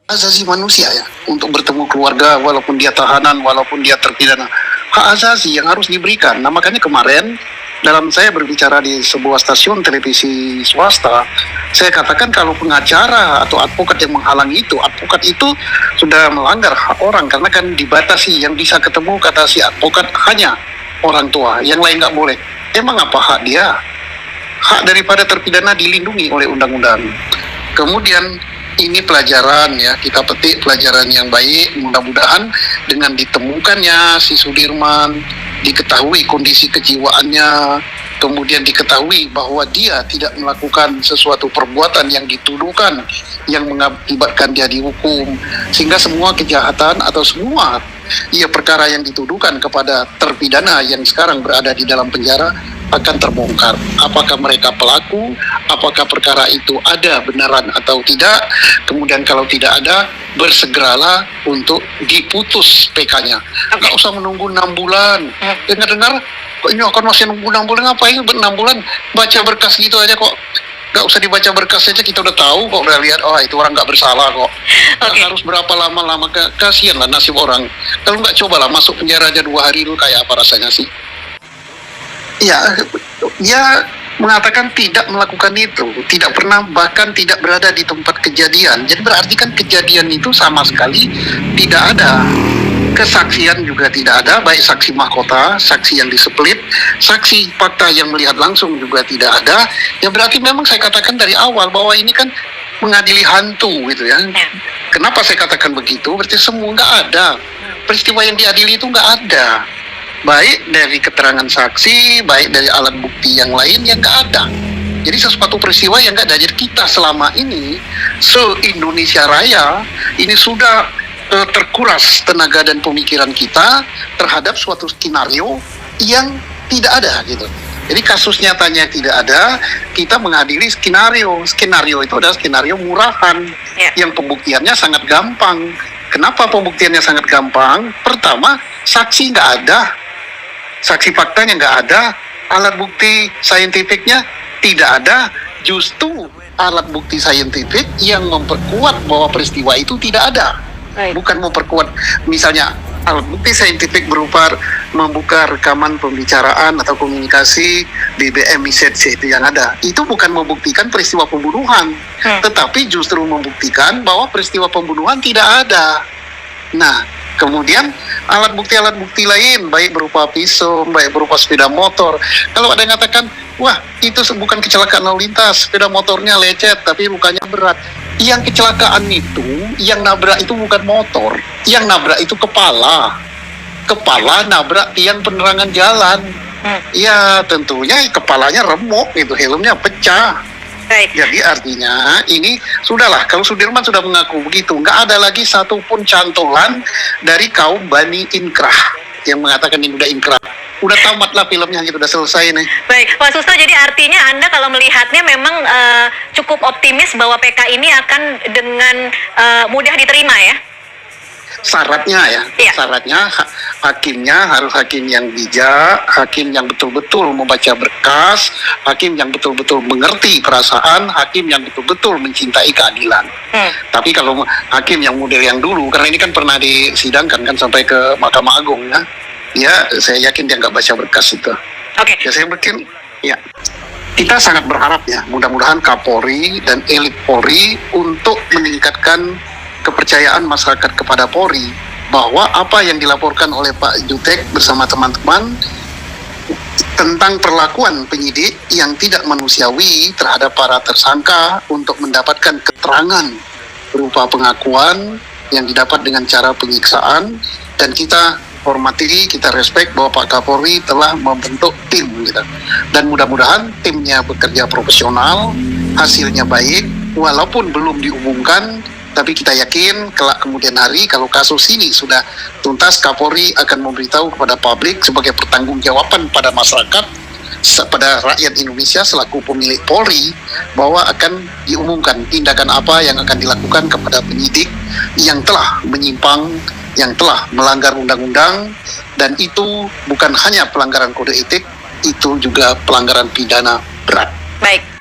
asasi manusia ya, untuk bertemu keluarga walaupun dia tahanan, walaupun dia terpidana. Hak asasi yang harus diberikan. Nah makanya kemarin dalam saya berbicara di sebuah stasiun televisi swasta, saya katakan kalau pengacara atau advokat yang menghalangi itu, advokat itu sudah melanggar hak orang, karena kan dibatasi, yang bisa ketemu kata si advokat hanya orang tua, yang lain nggak boleh. Emang apa hak dia? Hak daripada terpidana dilindungi oleh undang-undang. Kemudian ini pelajaran ya, kita petik pelajaran yang baik, mudah-mudahan dengan ditemukannya si Sudirman, diketahui kondisi kejiwaannya, kemudian diketahui bahwa dia tidak melakukan sesuatu perbuatan yang dituduhkan yang mengakibatkan dia dihukum, sehingga semua kejahatan atau semua perkara yang dituduhkan kepada terpidana yang sekarang berada di dalam penjara akan terbongkar. Apakah mereka pelaku, apakah perkara itu ada benaran atau tidak. Kemudian kalau tidak ada, bersegeralah untuk diputus PK-nya. Nggak usah menunggu 6 bulan. Dengar-dengar, kok ini akan masih nunggu 6 bulan, ngapain 6 bulan? Baca berkas gitu aja kok. Nggak usah dibaca berkas saja, kita udah tahu kok, udah lihat, oh itu orang nggak bersalah kok. Harus berapa lama-lama, kasihan lah nasib orang. Kalau nggak cobalah masuk penjara aja 2 hari dulu, kayak apa rasanya sih? Ya, dia mengatakan tidak melakukan itu, tidak pernah, bahkan tidak berada di tempat kejadian. Jadi berarti kan kejadian itu sama sekali tidak ada. Kesaksian juga tidak ada, baik saksi mahkota, saksi yang diseplit, saksi fakta yang melihat langsung juga tidak ada. Ya berarti memang saya katakan dari awal bahwa ini kan mengadili hantu gitu ya. Kenapa saya katakan begitu? Berarti semua nggak ada. Peristiwa yang diadili itu nggak ada. Baik dari keterangan saksi, baik dari alat bukti yang lain yang nggak ada. Jadi sesuatu peristiwa yang nggak ada. Jadi kita selama ini, se-Indonesia Raya, ini sudah terkuras tenaga dan pemikiran kita terhadap suatu skenario yang tidak ada gitu. Jadi kasus nyatanya tidak ada, kita mengadili skenario. Skenario itu adalah skenario murahan, yang pembuktiannya sangat gampang. Kenapa pembuktiannya sangat gampang? Pertama, saksi nggak ada. Saksi faktanya nggak ada, alat bukti saintifiknya tidak ada, justru alat bukti saintifik yang memperkuat bahwa peristiwa itu tidak ada. Bukan memperkuat, misalnya alat bukti saintifik berupa membuka rekaman pembicaraan atau komunikasi BBM IZC itu yang ada. Itu bukan membuktikan peristiwa pembunuhan, tetapi justru membuktikan bahwa peristiwa pembunuhan tidak ada. Nah, kemudian alat bukti lain, baik berupa pisau, baik berupa sepeda motor. Kalau ada yang katakan, wah itu bukan kecelakaan lalu lintas, sepeda motornya lecet tapi lukanya berat. Yang kecelakaan itu, yang nabrak itu bukan motor, yang nabrak itu kepala. Kepala nabrak tiang penerangan jalan. Ya tentunya kepalanya remuk gitu, helmnya pecah. Jadi artinya ini sudahlah, kalau Sudirman sudah mengaku begitu, nggak ada lagi satupun cantolan dari kaum Bani Inkrah yang mengatakan ini udah inkrah. Udah tamat lah filmnya gitu, udah selesai nih. Baik, Pak Susto, jadi artinya Anda kalau melihatnya memang cukup optimis bahwa PK ini akan dengan mudah diterima ya? Syaratnya ya, syaratnya hakimnya harus hakim yang bijak, hakim yang betul-betul membaca berkas, hakim yang betul-betul mengerti perasaan, hakim yang betul-betul mencintai keadilan. Tapi kalau hakim yang model yang dulu, karena ini kan pernah disidangkan kan sampai ke Mahkamah Agung ya, saya yakin dia nggak baca berkas itu. Ya saya yakin, ya. Kita sangat berharap ya, mudah-mudahan Kapolri dan elit Polri untuk meningkatkan kepercayaan masyarakat kepada Polri bahwa apa yang dilaporkan oleh Pak Jutek bersama teman-teman tentang perlakuan penyidik yang tidak manusiawi terhadap para tersangka untuk mendapatkan keterangan berupa pengakuan yang didapat dengan cara penyiksaan, dan kita hormati, kita respect bahwa Pak Kapolri telah membentuk tim gitu. Dan mudah-mudahan timnya bekerja profesional, hasilnya baik, walaupun belum diumumkan. Tapi kita yakin kelak kemudian hari kalau kasus ini sudah tuntas, Kapolri akan memberitahu kepada publik sebagai pertanggungjawaban pada masyarakat, pada rakyat Indonesia selaku pemilik Polri, bahwa akan diumumkan tindakan apa yang akan dilakukan kepada penyidik yang telah menyimpang, yang telah melanggar undang-undang, dan itu bukan hanya pelanggaran kode etik, itu juga pelanggaran pidana berat. Baik.